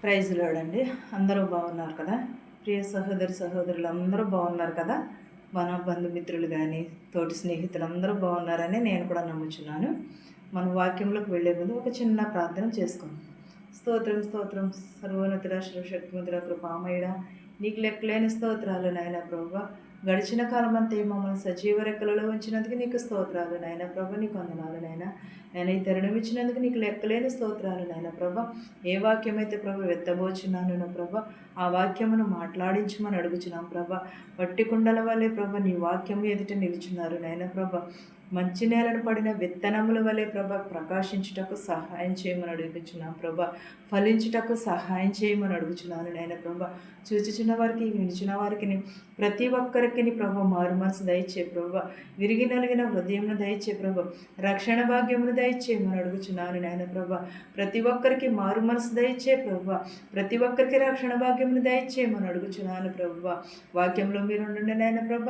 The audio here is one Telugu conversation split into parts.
ప్రైజ్ లార్డ్ అండి. అందరూ బాగున్నారు కదా? ప్రియ సహోదరులు అందరూ బాగున్నారు కదా? మన బంధుమిత్రులు కానీ తోటి స్నేహితులు అందరూ బాగున్నారని నేను కూడా నమ్ముచున్నాను. మన వాక్యంలోకి వెళ్ళే ముందు ఒక చిన్న ప్రార్థన చేసుకుందాం. స్తోత్రం స్తోత్రం సర్వోన్నతుడ సర్వశక్తిమంతుడ కృపామయుడ, నీకు లెక్కలేని స్తోత్రాలు నాయన ప్రభువా. గడిచిన కాలం అంతా మమ్మల్ని సజీవ రెక్కలలో ఉంచినందుకు నీకు స్తోత్రాలు నాయన ప్రభా. నీకు వందనాలు నాయన. నేను ఈ తరుణం ఇచ్చినందుకు నీకు లెక్కలేని స్తోత్రాలు నాయన ప్రభా. ఏ వాక్యం అయితే ప్రభు ఎత్తబోచున్నాను నా ప్రభా, ఆ వాక్యమును మాట్లాడించమని అడుగుచున్నాం ప్రభా. వట్టి కుండల వల్లే ప్రభా నీ వాక్యం ఎదుట నిలుచున్నారు నాయన ప్రభా. మంచి నేలను పడిన విత్తనముల వలె ప్రభ ప్రకాశించుటకు సహాయం చేయమని అడుగుచున్నాం ప్రభ. ఫలించుటకు సహాయం చేయమని అడుగుచున్నాను నాయన ప్రభ. చూచుచున్న వారికి వినిచిన వారికి ప్రతి ఒక్కరికి ప్రభ మారు మనసు దయచే ప్రభ. విరిగి నలిగిన హృదయమును దయచే ప్రభ. రక్షణ భాగ్యమును దయచేయమని అడుగుచున్నాను నాయన ప్రభ. ప్రతి ఒక్కరికి మారు మనసు దయచే ప్రభ. ప్రతి ఒక్కరికి రక్షణ భాగ్యమును దయచేయమని అడుగుచున్నాను ప్రభ. వాక్యంలో మీరు ఉండండి నాయన ప్రభ.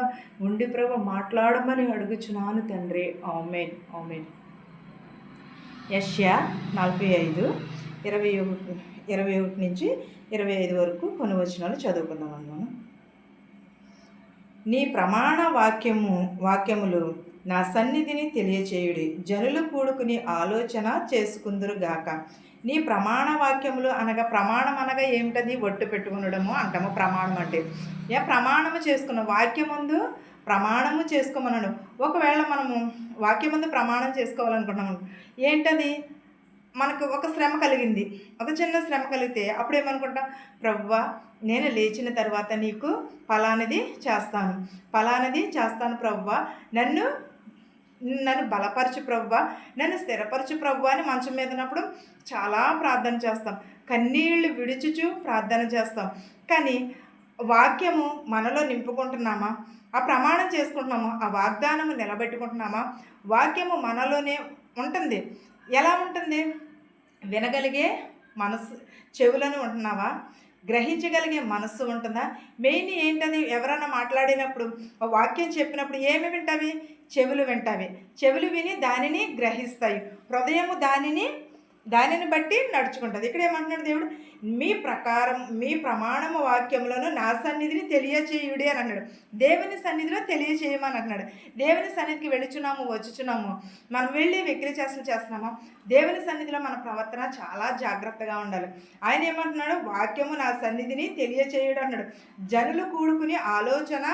ఉండి ప్రభ మాట్లాడమని అడుగుచున్నాను తండ్రి. ఆమేన్ ఆమేన్. యెషయా 45:21 నుంచి 25 వరకు కొన్ని వచనాలు చదువుకుందామని మనం. నీ ప్రమాణ వాక్యములు నా సన్నిధిని తెలియచేయుడి, జనులు కూడుకుని ఆలోచన చేసుకుందురుగాక. నీ ప్రమాణ వాక్యములు అనగా, ప్రమాణం అనగా ఏమిటది? ఒట్టు పెట్టుకునడము అంటాము ప్రమాణం అంటే. ప్రమాణము చేసుకున్న వాక్యం ముందు ప్రమాణము చేసుకోమన్నాడు. ఒకవేళ మనము వాక్యం ముందు ప్రమాణం చేసుకోవాలనుకుంటున్నాము, ఏంటది? మనకు ఒక శ్రమ కలిగింది, ఒక చిన్న శ్రమ కలిగితే అప్పుడు ఏమనుకుంటాం? ప్రభువా, నేను లేచిన తర్వాత నీకు ఫలానిది చేస్తాను ప్రభువా, నన్ను బలపరచు ప్రభువా, నన్ను స్థిరపరచు ప్రభువా అని మంచం మీద ఉన్నప్పుడు చాలా ప్రార్థన చేస్తాం, కన్నీళ్లు విడుచుచు ప్రార్థన చేస్తాం. కానీ వాక్యము మనలో నింపుకుంటున్నామా? ఆ ప్రమాణం చేసుకుంటున్నామా? ఆ వాగ్దానము నిలబెట్టుకుంటున్నామా? వాక్యము మనలోనే ఉంటుంది. ఎలా ఉంటుంది? వినగలిగే మనసు, చెవులను ఉంటున్నావా? గ్రహించగలిగే మనస్సు ఉంటుందా? మెయిన్ ఏంటది? ఎవరైనా మాట్లాడినప్పుడు, వాక్యం చెప్పినప్పుడు ఏమి వింటావి? చెవులు వింటావి. చెవులు విని దానిని గ్రహిస్తాయి. హృదయము దానిని బట్టి నడుచుకుంటుంది. ఇక్కడ ఏమంటున్నాడు దేవుడు? మీ ప్రమాణము వాక్యములను నా సన్నిధిని తెలియచేయుడి అని అన్నాడు. దేవుని సన్నిధిలో తెలియచేయమని అంటున్నాడు. దేవుని సన్నిధికి వచ్చుచున్నాము, మనం వెళ్ళి విక్రయాసలు చేస్తున్నామా? దేవుని సన్నిధిలో మన ప్రవర్తన చాలా జాగ్రత్తగా ఉండాలి. ఆయన ఏమంటున్నాడు? వాక్యము నా సన్నిధిని తెలియచేయుడు అన్నాడు. జనులు కూడుకుని ఆలోచన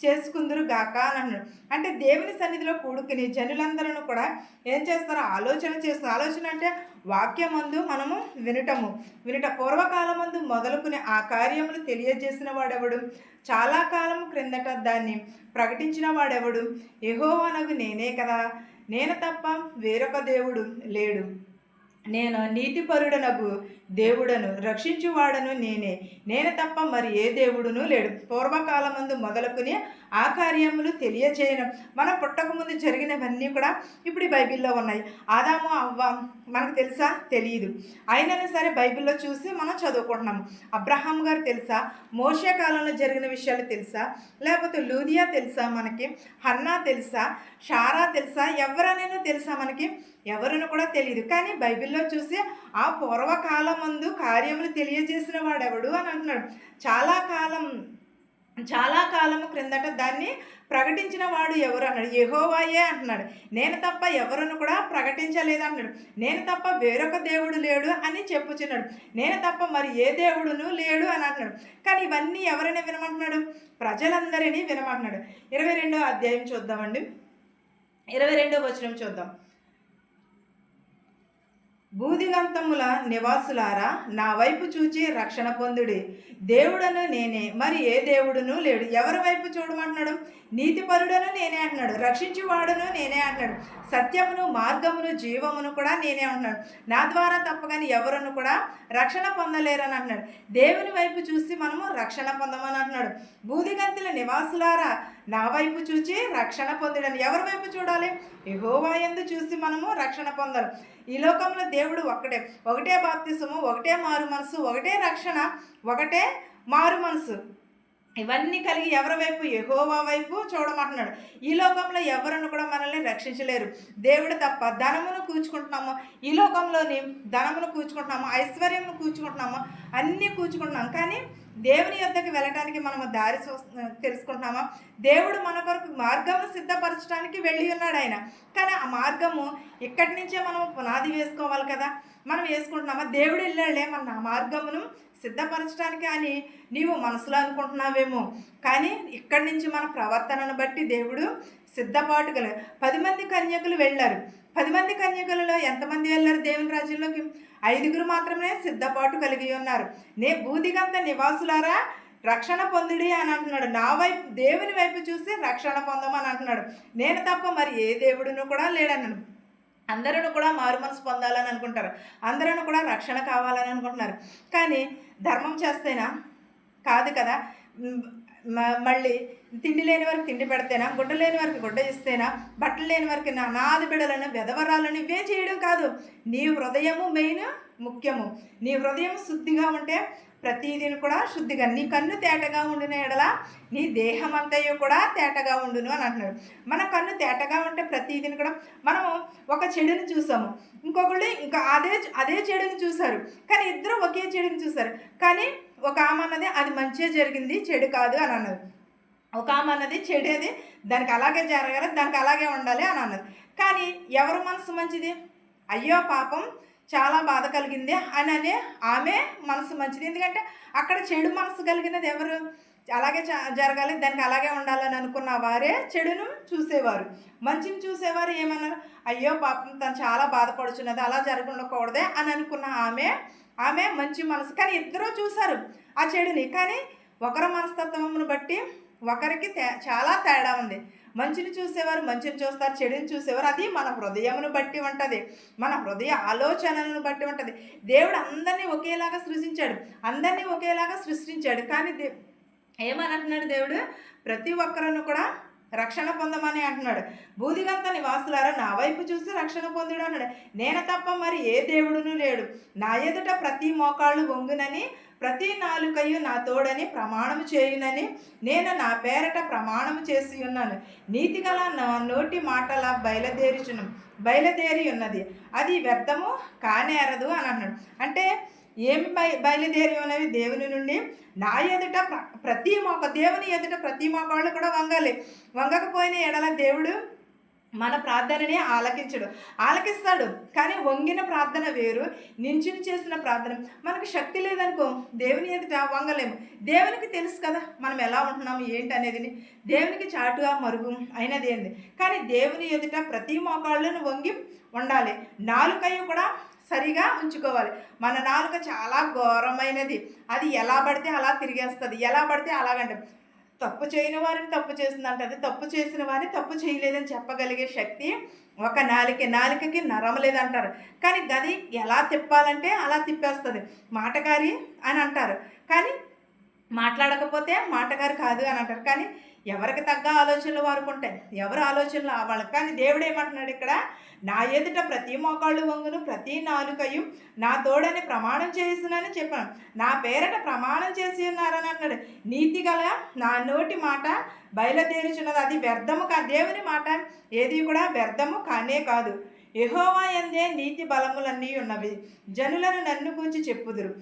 చేసుకుందరు గాక అని అన్నాడు. అంటే దేవుని సన్నిధిలో కూడుకుని జనులందరూ కూడా ఏం చేస్తారో ఆలోచన చేస్తారు. ఆలోచన అంటే వాక్యమందు మనము వినుట పూర్వకాలమందు మొదలుకుని ఆ కార్యములు తెలియజేసిన వాడెవడు? చాలా కాలం క్రిందట దాన్ని ప్రకటించిన వాడెవడు? యెహోవానగు నేనే కదా, నేను తప్ప వేరొక దేవుడు లేడు. నేను నీతిపరుడనగు దేవుడను, రక్షించువాడను నేను తప్ప మరి ఏ దేవుడును లేడు. పూర్వకాలమందు మొదలుకుని ఆ కార్యములు తెలియచేయడం. మనం పుట్టకముందు జరిగినవన్నీ కూడా ఇప్పుడు ఈ బైబిల్లో ఉన్నాయి. ఆదాము అవ్వ మనకు తెలుసా? తెలియదు. అయినా సరే బైబిల్లో చూసి మనం చదువుకుంటున్నాము. అబ్రహాం గారు తెలుసా? మోషే కాలంలో జరిగిన విషయాలు తెలుసా? లేకపోతే లూదియా తెలుసా మనకి? హన్నా తెలుసా? షారా తెలుసా? ఎవరనేనో తెలుసా మనకి? ఎవరును కూడా తెలియదు. కానీ బైబిల్లో చూసి ఆ పూర్వకాలమందు కార్యములు తెలియజేసిన వాడెవడు అని అంటున్నాడు. చాలా కాలము క్రిందట దాన్ని ప్రకటించిన వాడు ఎవరు అన్నాడు? యెహోవాయే అంటున్నాడు. నేను తప్ప ఎవరును కూడా ప్రకటించలేదు అంటున్నాడు. నేను తప్ప వేరొక దేవుడు లేడు అని చెప్పుచున్నాడు. నేను తప్ప మరి ఏ దేవుడును లేడు అని అంటున్నాడు. కానీ ఇవన్నీ ఎవరైనా వినమంటున్నాడు? ప్రజలందరినీ వినమంటున్నాడు. 22వ అధ్యాయం చూద్దామండి. 22వ వచనం చూద్దాం. భూదిగంతముల నివాసులారా, నా వైపు చూచి రక్షణ పొందుడి. దేవుడను నేనే, మరి ఏ దేవుడును లేడు. ఎవరి వైపు చూడమంటున్నాడు? నీతిపరుడను నేనే అంటున్నాడు, రక్షించువాడును నేనే అంటున్నాడు, సత్యమును మార్గమును జీవమును కూడా నేనే అంటున్నాడు. నా ద్వారా తప్పగాని ఎవరును కూడా రక్షణ పొందలేరని అంటున్నాడు. దేవుని వైపు చూసి మనము రక్షణ పొందమని అంటున్నాడు. భూదిగంతుల నివాసులారా, నా వైపు చూచి రక్షణ పొందడని. ఎవరి వైపు చూడాలి? యెహోవా యందు చూసి మనము రక్షణ పొందాలి. ఈ లోకంలో దేవుడు ఒకటే బాప్తిసము, ఒకటే మారు మనసు, ఒకటే రక్షణ, ఒకటే మారు మనసు. ఇవన్నీ కలిగి ఎవరి వైపు? యెహోవా వైపు చూడమంటున్నాడు. ఈ లోకంలో ఎవరును కూడా మనల్ని రక్షించలేరు. దేవుడు తప్ప. ధనమును కూర్చుకుంటున్నాము, ఈ లోకంలోని ధనమును కూర్చుకుంటున్నాము, ఐశ్వర్యమును కూర్చుకుంటున్నాము, అన్నీ కూర్చుకుంటున్నాం. కానీ దేవుని యొద్దకు వెళ్ళటానికి మనము దారి తెలుసుకుంటున్నామా? దేవుడు మన కొరకు మార్గము సిద్ధపరచడానికి వెళ్ళి ఉన్నాడు ఆయన. కానీ ఆ మార్గము ఇక్కడి నుంచే మనం పునాది వేసుకోవాలి కదా. మనం వేసుకుంటున్నామా? దేవుడు వెళ్ళాడే మన మార్గమును సిద్ధపరచడానికి అని నీవు మనసులో అనుకుంటున్నావేమో. కానీ ఇక్కడి నుంచి మన ప్రవర్తనను బట్టి దేవుడు సిద్ధపాటు కలిగి 10 మంది కన్యకులు వెళ్ళారు. 10 మంది కన్యకులలో ఎంతమంది వెళ్ళారు దేవుని రాజ్యంలోకి? 5గురు మాత్రమే సిద్ధపాటు కలిగి ఉన్నారు. భూదిగంత నివాసులారా రక్షణ పొందుడి అని అంటున్నాడు. నా వైపు, దేవుని వైపు చూసి రక్షణ పొందమని అంటున్నాడు. నేను తప్ప మరి ఏ దేవుడును కూడా లేడన్నాడు. అందరూ కూడా మారు మనసు పొందాలని అనుకుంటారు, అందరూ కూడా రక్షణ కావాలని అనుకుంటున్నారు. కానీ ధర్మం చేస్తేనా? కాదు కదా. మళ్ళీ తిండి లేని వారికి తిండి పెడితేనా? గుడ్డ లేని వారికి గుడ్డ ఇస్తేనా? బట్టలు లేని వారికి నాది బిడ్డలను బెదవరాలను ఇవే చేయడం కాదు. నీ హృదయము మెయిన్ ముఖ్యము. నీ హృదయం శుద్ధిగా ఉంటే ప్రతిదీని కూడా శుద్ధిగా, నీ కన్ను తేటగా ఉండిన ఎడల నీ దేహం అంతయు కూడా తేటగా ఉండును అని అంటున్నాడు. మన కన్ను తేటగా ఉంటే ప్రతిదీని కూడా, మనము ఒక చెడుని చూసాము, ఇంకొకళ్ళు ఇంకా అదే చెడుని చూశారు, కానీ ఇద్దరు ఒకే చెడుని చూశారు. కానీ ఒక ఆమె అన్నది అది మంచిగా జరిగింది, చెడు కాదు అని అన్నది. ఒక ఆమె అన్నది చెడేది, దానికి అలాగే జరగాలి, దానికి అలాగే ఉండాలి అని అన్నది. కానీ ఎవరు మనసు మంచిది? అయ్యో పాపం చాలా బాధ కలిగింది అని అనే ఆమె మనసు మంచిది. ఎందుకంటే అక్కడ చెడు మనసు కలిగినది ఎవరు? అలాగే జరగాలి, దానికి అలాగే ఉండాలని అనుకున్న వారే చెడును చూసేవారు. మంచిని చూసేవారు ఏమన్నారు? అయ్యో పాపం తను చాలా బాధపడుచున్నది, అలా జరగకూడదే అని అనుకున్న ఆమె మంచి మనసు. కానీ ఇద్దరూ చూశారు ఆ చెడుని. కానీ ఒకరి మనస్తత్వమును బట్టి ఒకరికి చాలా తేడా ఉంది. మంచిని చూసేవారు మంచిని చూస్తారు, చెడుని చూసేవారు. అది మన హృదయమును బట్టి ఉంటుంది, మన హృదయ ఆలోచనలను బట్టి ఉంటుంది. దేవుడు అందరినీ ఒకేలాగా సృష్టించాడు. కానీ ఏమని అంటున్నాడు దేవుడు? ప్రతి ఒక్కరನ್ನು కూడా రక్షణ పొందమని అంటున్నాడు. భూదిగంత నివాసులారా నా వైపు చూసి రక్షణ పొందుడు అన్నాడు. నేను తప్ప మరి ఏ దేవుడును లేడు. నా ఎదుట ప్రతి మోకాళ్ళు వంగునని, ప్రతి నాలుకయు నా తోడని ప్రమాణము చేయునని నేను నా పేరట ప్రమాణము చేసి ఉన్నాను. నీతిగల నా నోటి మాటల బయలుదేరి ఉన్నది, అది వ్యర్థము కానేరదు అని అన్నాడు. అంటే ఏమి బయలుదేరి ఉన్నవి? దేవుని నుండి నా ఎదుట దేవుని ఎదుట ప్రతి మోకాళ్ళు కూడా వంగాలి. వంగకపోయిన ఎడల దేవుడు మన ప్రార్థనని ఆలకిస్తాడు. కానీ వంగిన ప్రార్థన వేరు, నించుని చేసిన ప్రార్థన. మనకు శక్తి లేదనుకో దేవుని ఎదుట వంగలేము. దేవునికి తెలుసు కదా మనం ఎలా ఉంటున్నాము ఏంటి అనేది. దేవునికి చాటుగా మరుగు అయినది ఏంది. కానీ దేవుని ఎదుట ప్రతి మోకాళ్ళను వంగి ఉండాలి. నాలుకయ్య కూడా సరిగా ఉంచుకోవాలి. మన నాలుక చాలా ఘోరమైనది, అది ఎలా పడితే అలా తిరిగేస్తుంది, ఎలా పడితే అలాగంటే. తప్పు చేయని వారిని తప్పు చేసిందంటే, తప్పు చేసిన వారిని తప్పు చేయలేదని చెప్పగలిగే శక్తి ఒక నాలుకకి నరం లేదంటారు. కానీ గది ఎలా తిప్పాలంటే అలా తిప్పేస్తుంది. మాటగారి అని అంటారు, కానీ మాట్లాడకపోతే మాటగారు కాదు అని అంటారు. కానీ ఎవరికి తగ్గ ఆలోచనలు వారికి ఉంటాయి, ఎవరి ఆలోచనలు వాళ్ళకి. కానీ దేవుడు ఏమంటున్నాడు ఇక్కడ? నా ఎదుట ప్రతి మోకాళ్ళు వంగును, ప్రతి నాలుకయు నా తోడని ప్రమాణం చేస్తున్నానని చెప్పాను. నా పేరట ప్రమాణం చేసి ఉన్నారని అన్నాడు. నీతి గల నా నోటి మాట బయలుదేరుచున్నది, అది వ్యర్థము దేవుని మాట ఏది కూడా వ్యర్థము కానే కాదు. యెహోవా యందే నీతి బలములన్నీ ఉన్నవి, జనులను నన్ను గూర్చి చెప్పుదురు.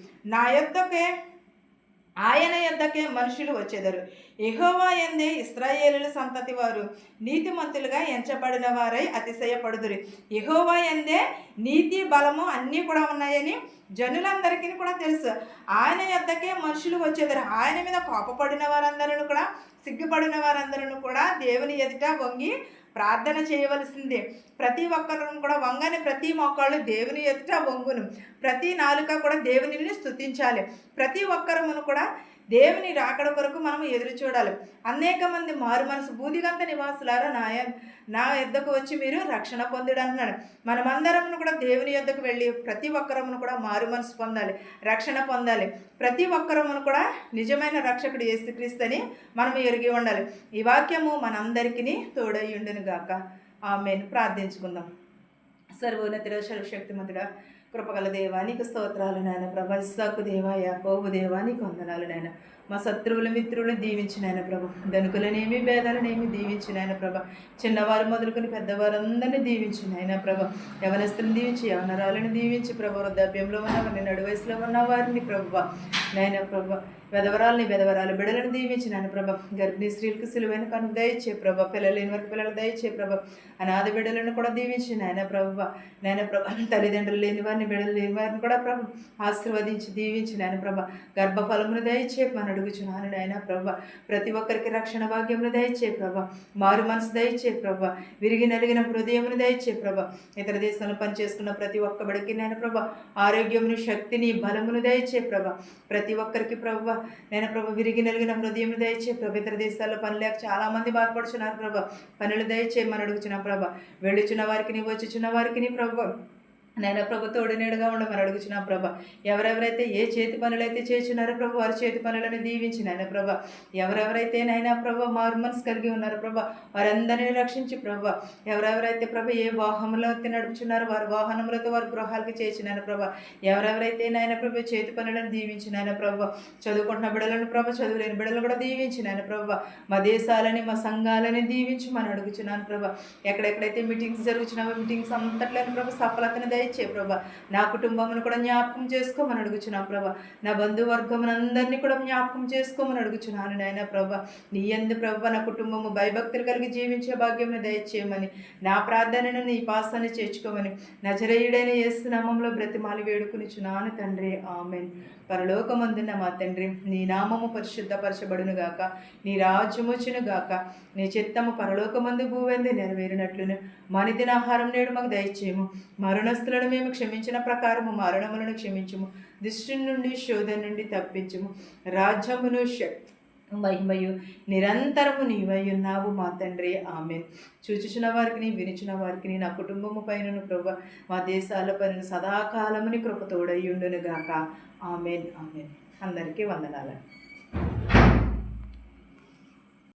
ఆయన యొద్దకే మనుషులు వచ్చెదరు. యెహోవా యందే ఇశ్రాయేలుల సంతతి వారు నీతిమంతులుగా ఎంచబడిన వారై అతిశయపడుదురు. యెహోవా యందే నీతి బలము అన్నీ కూడా ఉన్నాయని జనులందరికీ కూడా తెలుసు. ఆయన యొద్దకే మనుషులు వచ్చేదరు. ఆయన మీద కోపపడిన వారందరూ కూడా, సిగ్గుపడిన వారందరూ కూడా దేవుని ఎదుట వంగి ప్రార్థన చేయవలసిందే. ప్రతి ఒక్కరూ కూడా వంగని ప్రతి మోకాళ్ళు దేవుని ఎదుట వంగును, ప్రతి నాలుక కూడా దేవునిని స్తుతించాలి. ప్రతి ఒక్కరమును కూడా దేవుని రాకడ కొరకు మనం ఎదురు చూడాలి. అనేక మంది మారు మనసు భూదిగంత నివాసులారా నా యొద్దకు వచ్చి మీరు రక్షణ పొందుడు అంటున్నాడు. మనమందరమును కూడా దేవుని యొద్దకు వెళ్ళి ప్రతి ఒక్కరమును కూడా మారు మనసు పొందాలి, రక్షణ పొందాలి. ప్రతి ఒక్కరమును కూడా నిజమైన రక్షకుడు యేసుక్రీస్తు అని మనం ఎరిగి ఉండాలి. ఈ వాక్యము మనందరికీ తోడయ్యుండును గాక. ఆమేన్. ప్రార్థించుకుందాం. సర్వోన్నతుడా, సర్వశక్తిమంతుడా, కృపగల దేవా నీకు స్తోత్రాలు నాయన ప్రభ. ఇస్సాకు దేవా, యాకోబు దేవా నీకు వందనాలు నాయన. మా శత్రువుల మిత్రులను దీవించిన ఆయన ప్రభ. ధనుకులనేమి భేదాలనేమి దీవించిన ఆయన ప్రభ. చిన్నవారు మొదలుకొని పెద్దవారందరినీ దీవించిన ఆయన ప్రభ. యవనస్తుని దీవించి యవనరాలను దీవించి ప్రభ. వృద్ధాప్యంలో ఉన్నవారిని, నడు వయసులో ఉన్న వారిని ప్రభ నాయన ప్రభ. వెధవరాలు బిడలను దీవించిన ఆయన ప్రభ. గర్భిణీ స్త్రీలకు సిలువైన కను దయచే ప్రభ. పిల్లలు లేని వరకు పిల్లలు దయచే ప్రభ. అనాథ బిడ్డలను కూడా దీవించిన ఆయన ప్రభ. నాయన ప్రభ. తల్లిదండ్రులు లేని వారిని, బిడ్డలు లేని వారిని కూడా ప్రభ ఆశీర్వదించి దీవించిన ఆయన ప్రభ. గర్భఫలమును దయచేయమని అడుగుచున్నాను నాయన ప్రభ. ప్రతి ఒక్కరికి రక్షణ భాగ్యమును దయచే ప్రభ. మారు మనసు దయచే ప్రభ. విరిగి నలిగిన హృదయమును దయచే ప్రభ. ఇతర దేశంలో పనిచేసుకున్న ప్రతి ఒక్క బడికి నాయన ప్రభ ఆరోగ్యమును, శక్తిని, బలమును దయచే ప్రభ. ప్రతి ఒక్కరికి ప్రభ నేను ప్రభ విరిగి నలిగిన హృదయం దయచే ప్రభ. ఇతర దేశాల్లో పని లేక చాలామంది బాధపడుచున్నారు ప్రభ. పనులు దయచేయమని అడుగుచున్న ప్రభ. వెళ్ళుచున్న వారికి, వచ్చుచున్న వారికి ప్రభ నైనా ప్రభు తోడు నీడగా ఉండమని అడుగుచున్నా ప్రభ. ఎవరెవరైతే ఏ చేతి పనులైతే చేస్తున్నారో ప్రభు వారి చేతి పనులను దీవించి నాయన ప్రభ. ఎవరెవరైతే నైనా ప్రభ మారు మనసు కలిగి ఉన్నారో ప్రభ వారందరినీ రక్షించి ప్రభ. ఎవరెవరైతే ప్రభ ఏ వాహనంలో అయితే నడుపుచున్నారో వారి వాహనములతో వారి గృహాలకి చేసినాను ప్రభ. ఎవరెవరైతే నాయన ప్రభ చేతి పనులను దీవించి నాయన ప్రభ. చదువుకుంటున్న బిడలను ప్రభ, చదువులేని బిడలను కూడా దీవించి నాయన ప్రభ. మా దేశాలని, మా సంఘాలని దీవించమని అడుగుచున్నాను ప్రభ. ఎక్కడెక్కడైతే మీటింగ్స్ జరుగుతున్నావో మీటింగ్స్ అంతట్లేని ప్రభ సఫలతని దయచే ప్రభ. నా కుటుంబమును కూడా జ్ఞాపకం చేసుకోమని అడుగుచున్నాను ప్రభ. నా బంధువర్గమునందరినీ కూడా జ్ఞాపకం చేసుకోమని అడుగుచున్నాను నాయన ప్రభ. నీ యందు ప్రభ నా కుటుంబము భయభక్తులు కలిగి జీవించే భాగ్యమును దయచేయమని, నా ప్రార్థనను నీ పాసాన్ని చేర్చుకోమని నజరేయుడైన యేసు నామములో బ్రతిమాలి వేడుకునిచున్నాను తండ్రి. ఆమెన్. పరలోకమందున్న మా తండ్రి, నీ నామము పరిశుద్ధపరచబడును గాక, నీ రాజ్యము వచ్చును గాక, నీ చిత్తము పరలోకమందు భూవెందు నెరవేరినట్లును మనిదిన ఆహారం నేడు మాకు దయచేయము. మరణస్తులను మేము క్షమించిన ప్రకారము మరణములను క్షమించుము. దుష్టి నుండి, శోధన నుండి తప్పించుము. రాజ్యమును, శక్తి, మహిమయు నిరంతరము నీవై ఉన్నావు మా తండ్రి. ఆమెన్. చూచుచున్న వారికి, వినిచున్న వారికి, నా కుటుంబము పైనను ప్రభ, మా దేశాల పైన సదాకాలముని కృప తోడయ్యుండును గాక. ఆమెన్. ఆమెన్. అందరికీ వందనాలు.